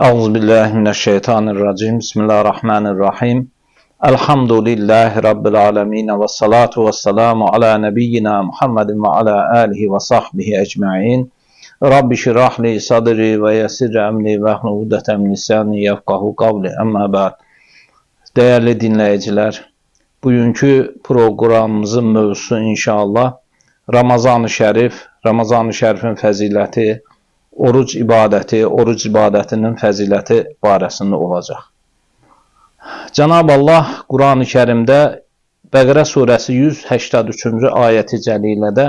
Euzubillahimineşşeytanirracim. Bismillahirrahmanirrahim. Elhamdülillahi Rabbil alemin ve salatu ve selamu ala nebiyyina Muhammedin ve ala alihi ve sahbihi ecma'in. Rabbi şirahli sadri ve yessir emri ve hludeten lisani yefkahu kavli. Amma ba'd. Değerli dinleyiciler, bugünkü programımızın mövzusu inşallah Ramazan-ı Şərif, Ramazan-ı Şərifin fəziləti, oruc ibadəti, oruc ibadətinin fəziləti barəsində olacaq. Cənab-ı Allah Quran-ı Kərimdə Bəqərə surəsi 183-cü ayəti cəlilədə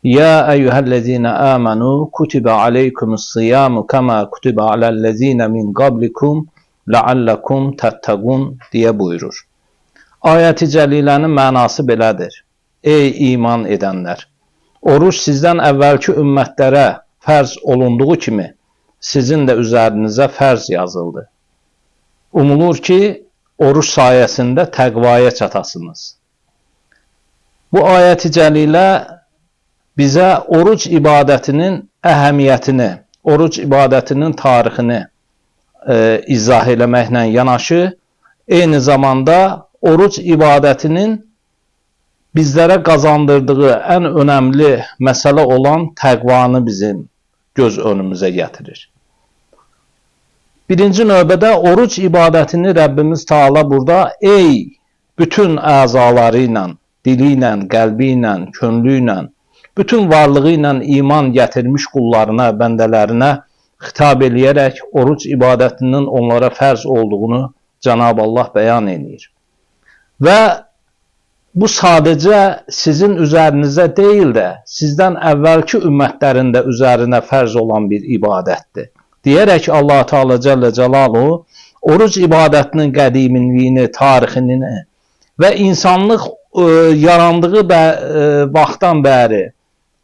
Ya eyyuhəl-ləzīnə əmənu kutibə aleykumus-siyamu kəmə kutibə aləl-ləzīnə min qablikum ləalləkum təttəqun deyə buyurur. Ayəti cəlilənin mənası belədir. Ey iman edənlər! Oruç sizdən əvvəlki ümmətlərə fərz olunduğu kimi sizin də üzərinizə fərz yazıldı. Umulur ki, oruç sayəsində təqvaya çatasınız. Bu ayət-i cəlilə bizə oruc ibadətinin əhəmiyyətini, oruc ibadətinin tarixini izah eləməklə yanaşı, eyni zamanda oruc ibadətinin bizlərə qazandırdığı ən önəmli məsələ olan təqvanı bizim göz önümüzə gətirir. Birinci növbədə oruc ibadətini Rəbbimiz Teala burada bütün əzaları ilə, dili ilə, qəlbi ilə, könlü ilə, bütün varlığı ilə iman gətirmiş qullarına, bəndələrinə xitab eləyərək oruc ibadətinin onlara fərz olduğunu Cənab-ı Allah bəyan edir. Və bu sadəcə sizin üzərinizə deyil də, sizdən əvvəlki ümmətlərin də üzərinə fərz olan bir ibadətdir. Deyərək Allah Teala Cəllə Cəlaluhu oruc ibadətinin qədimliyini, tarixini və insanlıq yarandığı vaxtdan bəri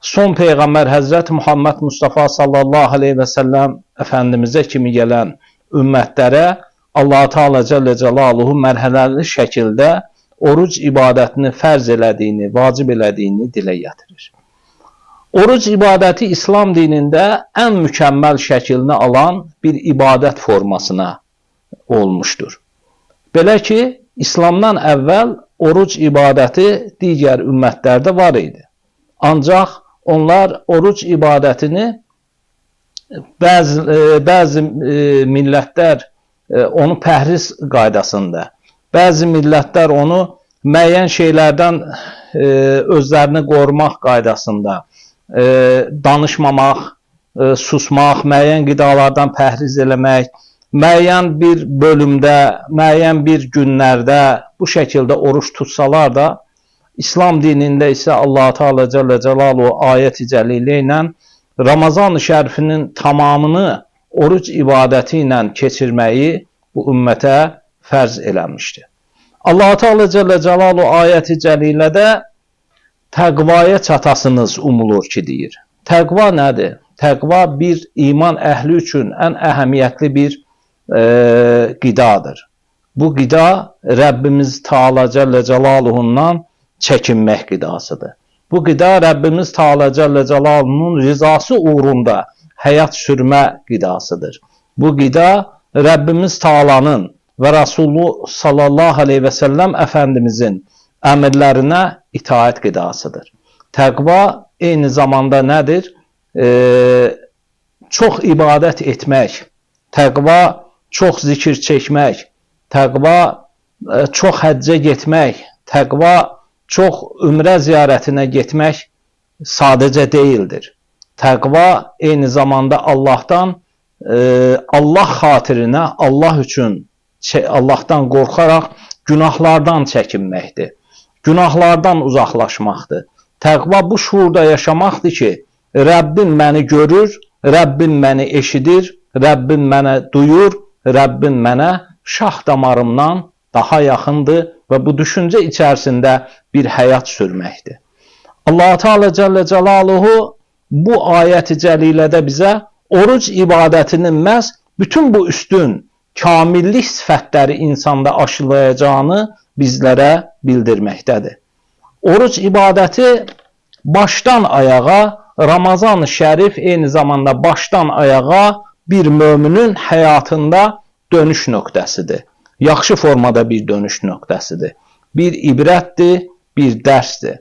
son Peyğəmbər Həzrəti Muhammed Mustafa sallallahu aleyhi və səlləm Əfəndimizə kimi gələn ümmətlərə Allah Teala Cəllə Cəlaluhu mərhələli şəkildə oruc ibadətini fərz elədiyini, vacib elədiyini dilə gətirir. Oruc ibadəti İslam dinində ən mükəmməl şəklini alan bir ibadət formasına olmuşdur. Belə ki, İslamdan əvvəl oruc ibadəti digər ümmətlərdə var idi. Ancaq onlar oruc ibadətini bəzi millətlər onu pəhriz qaydasında, bəzi millətlər onu müəyyən şeylərdən özlərini qorumaq qaydasında, danışmamaq, susmaq, müəyyən qidalardan pəhriz eləmək, müəyyən bir bölümdə, müəyyən bir günlərdə bu şəkildə oruç tutsalar da, İslam dinində isə Allah Teala Cəllə Cəlaluhu ayət-i cəlilə ilə Ramazan-ı Şərifinin tamamını oruc ibadəti ilə keçirməyi bu ümmətə fərz eləmişdir. Allah Teala Cəllə Cəlaluhu ayət-i cəlilədə təqvaya çatasınız umulur ki deyir. Təqva nədir? Təqva bir iman əhli üçün ən əhəmiyyətli bir qidadır. Bu qida Rəbbimiz Teala Cəllə Cəlaluhundan çəkinmək qidasıdır. Bu qida Rəbbimiz Teala Cəllə Cəlaluhunun rizası uğrunda həyat sürmə qidasıdır. Bu qida Rəbbimiz Teala'nın və Rasulü sallallahu aleyhi və səlləm Əfəndimizin əmrlərinə itaət qidasıdır. Təqva eyni zamanda nədir? Çox ibadət etmək, təqva çox zikir çəkmək, təqva çox həccə getmək, təqva çox ümrə ziyarətinə getmək sadəcə deyildir. Təqva eyni zamanda Allahdan, Allah xatirinə, Allah üçün Allahdan qorxaraq günahlardan çəkinməkdir. Günahlardan uzaqlaşmaqdır. Təqva bu şuurda yaşamaqdır ki, Rəbbim məni görür, Rəbbim məni eşidir, Rəbbim mənə duyur, Rəbbim mənə şah damarımdan daha yaxındır və bu düşüncə içərisində bir həyat sürməkdir. Allah Teala Cəllə Cəlaluhu bu ayət-i cəlilədə bizə oruc ibadətinin məhz bütün bu üstün kamillik sifətləri insanda aşılayacağını bizlərə bildirməkdədir. Oruc ibadəti başdan ayağa, Ramazan-ı Şərif eyni zamanda başdan ayağa bir müminin həyatında dönüş nöqtəsidir. Yaxşı formada bir dönüş nöqtəsidir. Bir ibrətdir, bir dərsdir.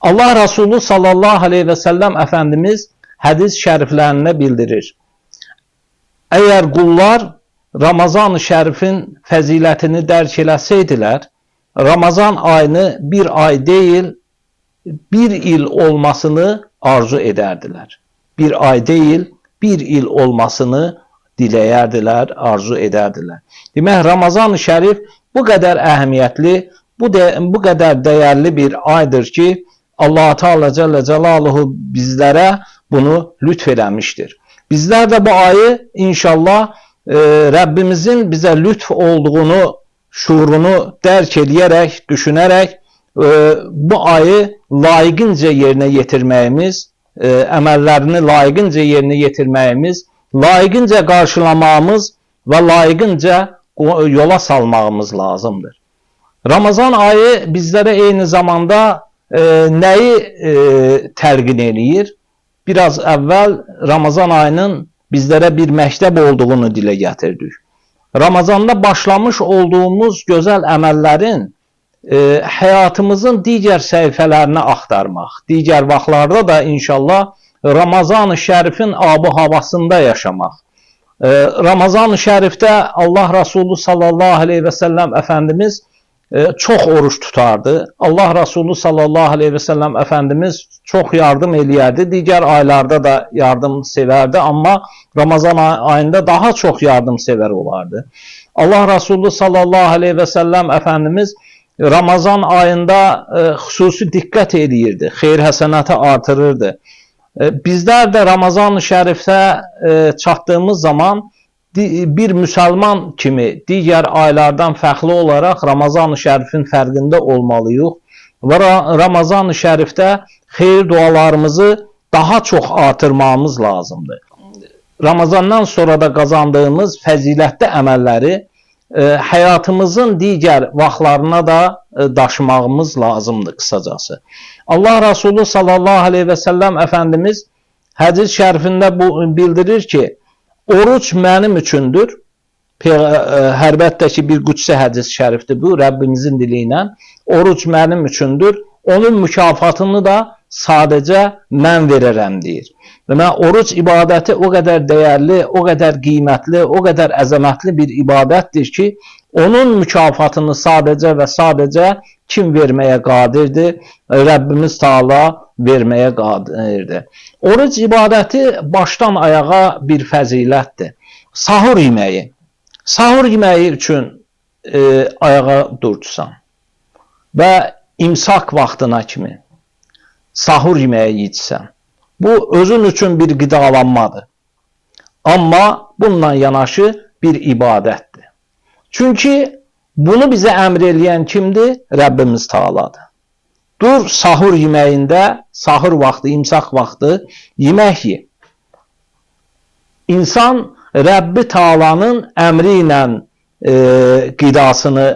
Allah Resulü sallallahu aleyhi ve sellem Efendimiz hədis şəriflərində bildirir. Əgər qullar Ramazan-ı Şərifin fəzilətini dərk eləsəydilər, Ramazan ayını bir ay deyil, bir il olmasını arzu edərdilər. Bir ay deyil, bir il olmasını diləyərdilər, arzu edərdilər. Demək, Ramazan-ı Şərif bu qədər əhəmiyyətli, bu qədər dəyərli bir aydır ki, Allah-u Teala Cəllə Cəlaluhu bizlərə bunu lütf eləmişdir. Bizlər də bu ayı inşallah Rəbbimizin bizə lütf olduğunu, şuurunu dərk edərək, düşünərək bu ayı layiqincə yerinə yetirməyimiz, əməllərini layiqincə yerinə yetirməyimiz, layiqincə qarşılamağımız və layiqincə yola salmağımız lazımdır. Ramazan ayı bizlərə eyni zamanda nəyi təlqin eləyir? Biraz əvvəl Ramazan ayının bizlərə bir məktəb olduğunu dilə gətirdik. Ramazanda başlamış olduğumuz gözəl əməllərin həyatımızın digər səhifələrini axtarmaq, digər vaxtlarda da inşallah Ramazan-ı Şərifin abu havasında yaşamaq. Ramazan-ı Şərifdə Allah Resulü sallallahu aleyhi ve sellem Efendimiz çox oruç tutardı. Allah Resulü sallallahu aleyhi ve sellem Efendimiz çox yardım eləyərdi. Digər aylarda da yardım sevərdi, amma Ramazan ayında daha çox yardım sevər olardı. Allah Resulü sallallahu aleyhi ve sellem Efendimiz Ramazan ayında xüsusi diqqət eləyirdi, xeyir həsənatı artırırdı. Bizlər də Ramazan-ı Şərifdə çatdığımız zaman bir müsəlman kimi digər aylardan fərqli olaraq Ramazan-ı Şərifin fərqində olmalıyıq və Ramazan-ı Şərifdə xeyir dualarımızı daha çox artırmamız lazımdır. Ramazandan sonra da qazandığımız fəzilətli əməlləri həyatımızın digər vaxtlarına da daşımağımız lazımdır qısacası. Allah Resulü sallallahu aleyhi ve sellem Efendimiz hədis şərifində bildirir ki, oruç mənim üçündür. Hərbətdə ki, bir qüdsə hədis şərifdir bu, Rəbbimizin dili ilə. Oruç mənim üçündür. Onun mükafatını da sadəcə mən verərəm deyir. Demək, oruç ibadəti o qədər dəyərli, o qədər qiymətli, o qədər əzəmətli bir ibadətdir ki, onun mükafatını sadəcə və sadəcə kim verməyə qadirdir? Rəbbimiz Taala verməyə qadirdir. Oruc ibadəti başdan ayağa bir fəzilətdir. Sahur yeməyi. Sahur yeməyi üçün ayağa durdusan və imsak vaxtına kimi sahur yeməyi içsən. Bu özün üçün bir qidalanmadır. Amma bununla yanaşı bir ibadətdir. Çünki bunu bizə əmr eləyən kimdir? Rəbbimiz Taaladır. Dur sahur yeməyində, sahur vaxtı, imsak vaxtı yemək ye. İnsan Rəbbi Taalanın əmri ilə qidasını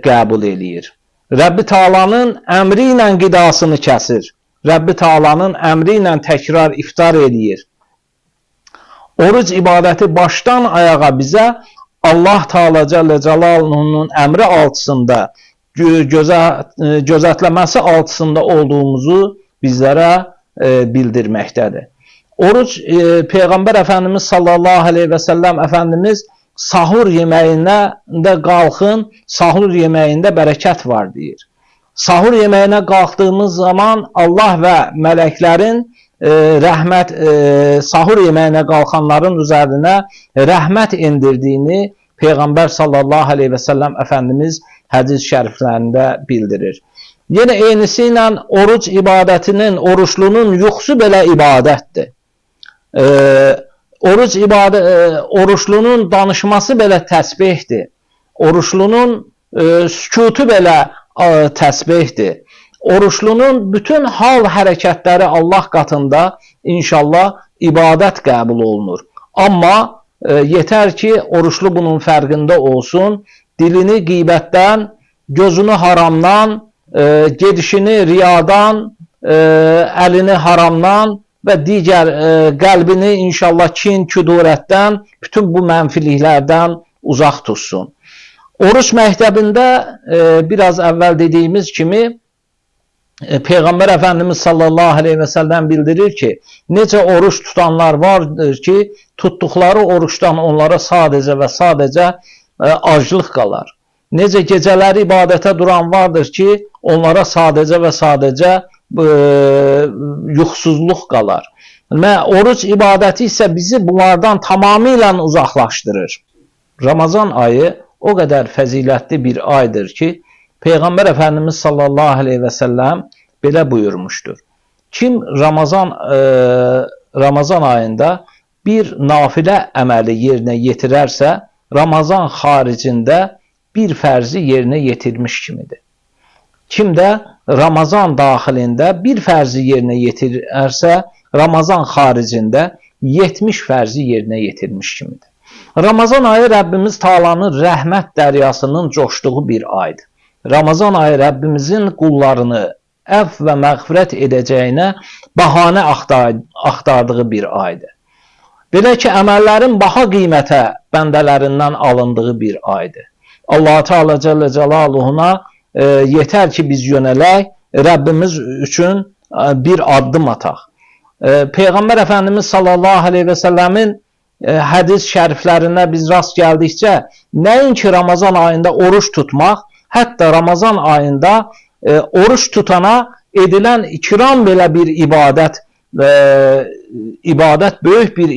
qəbul eləyir. Rəbbi Taalanın əmri ilə qidasını kəsir. Rəbbi Taalanın əmri ilə təkrar iftar eləyir. Oruc ibadəti başdan ayağa bizə Allah Taala Cəllə Cəlaluhu'nun əmri altında, gözətləməsi altında olduğumuzu bizlərə bildirməkdədir. Oruc, Peyğəmbər Əfəndimiz sallallahu aleyhi və səlləm Əfəndimiz sahur yeməyində qalxın, sahur yeməyində bərəkət var deyir. Sahur yeməyinə qalxdığımız zaman Allah və mələklərin rəhmət, sahur yeməyinə qalxanların üzərinə rəhmət indirdiyini Peyğəmbər sallallahu aleyhi və səlləm Əfəndimiz hədis şəriflərində bildirir. Yenə eynisi ilə oruc ibadətinin, oruçlunun yuxusu belə ibadətdir. Oruçlunun danışması belə təsbihdir. Oruçlunun sükutu belə təsbihdir. Oruçlunun bütün hal hərəkətləri Allah qatında inşallah ibadət qəbul olunur. Amma yetər ki, oruçlu bunun fərqində olsun, dilini qeybətdən, gözünü haramdan, gedişini riyadan, əlini haramdan və digər qəlbini inşallah kin, küdurətdən, bütün bu mənfiliklərdən uzaq tutsun. Oruç məktəbində biraz əvvəl dediyimiz kimi Peyğəmbər Əfəndimiz sallallahu aleyhi və səlləm bildirir ki, necə oruç tutanlar vardır ki, tutduqları oruçdan onlara sadəcə və sadəcə aclıq qalar. Necə gecələri ibadətə duran vardır ki, onlara sadəcə və sadəcə yuxusuzluq qalar. Və oruç ibadəti isə bizi bunlardan tamamilə uzaqlaşdırır. Ramazan ayı o qədər fəzilətli bir aydır ki, Peyğəmbər Əfəndimiz sallallahu aleyhi və səlləm belə buyurmuşdur. Kim Ramazan ayında bir nafilə əməli yerinə yetirərsə, Ramazan xaricində bir fərzi yerinə yetirmiş kimidir. Kim də Ramazan daxilində bir fərzi yerinə yetirərsə, Ramazan xaricində 70 fərzi yerinə yetirmiş kimidir. Ramazan ayı Rəbbimiz Taalanın rəhmət dəryasının coşduğu bir aydır. Ramazan ayı Rəbbimizin qullarını əfv və məğfirət edəcəyinə bəhanə axtardığı bir aydır. Belə ki, əməllərin baha qiymətə bəndələrindən alındığı bir aydır. Allah Teala Cəllə Cəlaluhuna yetər ki, biz yönələk, Rəbbimiz üçün bir addım ataq. Peyğəmbər Əfəndimiz sallallahu aleyhi və səlləmin hədis şəriflərinə biz rast gəldikcə, nəinki Ramazan ayında oruç tutmaq, hətta Ramazan ayında oruç tutana edilən ikram belə bir ibadət böyük bir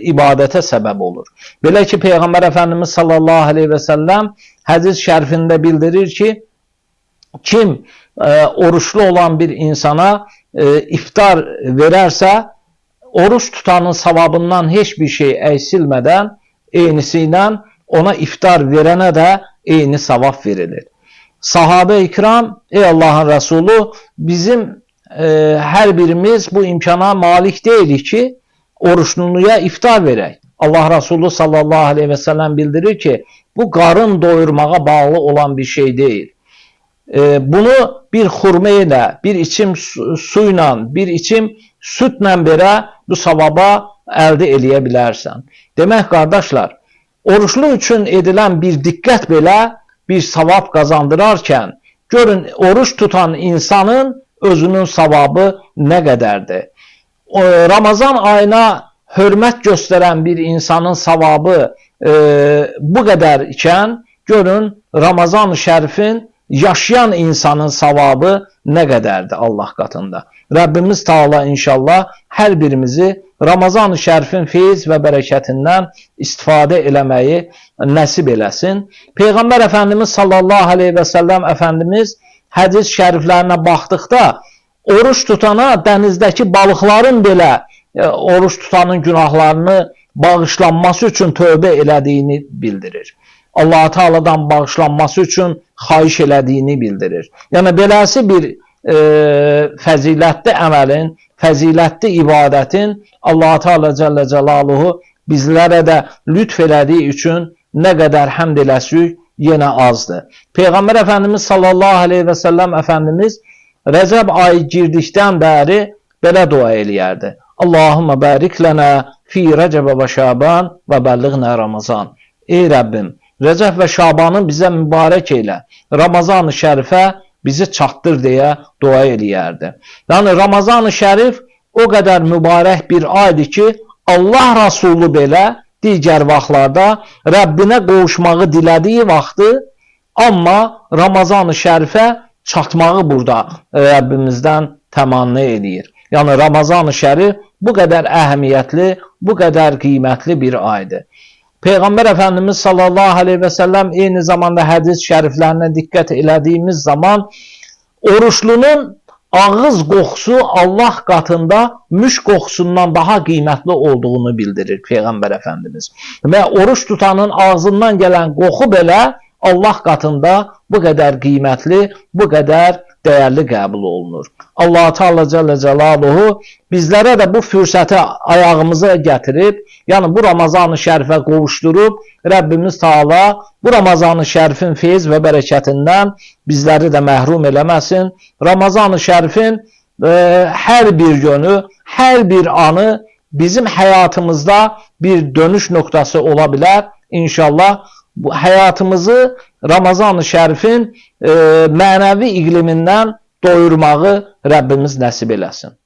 ibadətə səbəb olur. Belə ki, Peyğəmbər Əfəndimiz sallallahu aleyhi və səlləm hədis şərifində bildirir ki, kim oruçlu olan bir insana iftar verərsə, oruç tutanın savabından heç bir şey əksilmədən, eynisi ilə ona iftar verənə də eyni savab verilir. Sahabə-i ikram, ey Allahın Rəsulu, bizim hər birimiz bu imkana malik deyilik ki, oruçluya iftar verək. Allah Rəsulu sallallahu aleyhi və səlləm bildirir ki, bu qarın doyurmağa bağlı olan bir şey deyil. Bunu bir xurma ilə, bir içim su ilə, bir içim südlə belə bu savaba əldə eləyə bilərsən. Demək, qardaşlar, oruçlu üçün edilən bir diqqət belə bir savab qazandırarkən, görün, oruç tutan insanın özünün savabı nə qədərdir. Ramazan ayına hörmət göstərən bir insanın savabı bu qədər ikən, görün, Ramazan-ı Şərifin yaşayan insanın savabı nə qədərdir Allah qatında. Rəbbimiz Taala inşallah hər birimizi Ramazan-ı Şərifin feyiz və bərəkətindən istifadə eləməyi nəsib eləsin. Peyğəmbər Əfəndimiz sallallahu aleyhi və səlləm Əfəndimiz hədis şəriflərinə baxdıqda oruç tutana dənizdəki balıqların belə oruç tutanın günahlarını bağışlanması üçün tövbə elədiyini bildirir. Allah-u Teala'dan bağışlanması üçün xahiş elədiyini bildirir. Yəni, beləsi bir fəzilətli əməlin, fəzilətli ibadətin Allah-u Teala Cəllə Cəlaluhu bizlərə də lütf elədiyi üçün nə qədər həmd eləsük yenə azdır. Peyğəmbər Əfəndimiz sallallahu aleyhi və səlləm Əfəndimiz Rəcəb ayı girdikdən bəri belə dua eləyərdi. Allahümmə bərik lənə fi Rəcəbə və Şaban və bəlliğnə Ramazan. Ey Rəbbim, Rəcəb və Şabanı bizə mübarək elə, Ramazan-ı Şərifə bizi çatdır deyə dua eləyərdi. Yəni, Ramazan-ı Şərif o qədər mübarək bir aydır ki, Allah Rasulü belə digər vaxtlarda Rəbbinə qovuşmağı dilədiyi vaxtı, amma Ramazan-ı Şərifə çatmağı burada Rəbbimizdən təmanni eləyir. Yəni, Ramazan-ı Şərif bu qədər əhəmiyyətli, bu qədər qiymətli bir aydır. Peyğəmbər Əfəndimiz sallallahu aleyhi və səlləm eyni zamanda hədis şəriflərinə diqqət elədiyimiz zaman oruçlunun ağız qoxusu Allah qatında müşk qoxusundan daha qiymətli olduğunu bildirir Peyğəmbər Əfəndimiz. Və oruç tutanın ağzından gələn qoxu belə Allah qatında bu qədər qiymətli, bu qədər dəyərli qəbul olunur. Allah-u Teala Cəllə Cəlaluhu bizlərə də bu fürsəti ayağımıza gətirib, yəni bu Ramazan-ı Şərifə qovuşdurub, Rəbbimiz Taala bu Ramazan-ı Şərifin feyiz və bərəkətindən bizləri də məhrum eləməsin. Ramazan-ı Şərifin hər bir günü, hər bir anı bizim həyatımızda bir dönüş nöqtəsi ola bilər. İnşallah bu həyatımızı Ramazan-ı Şərifin mənəvi iqlimindən doyurmağı Rəbbimiz nəsib eləsin.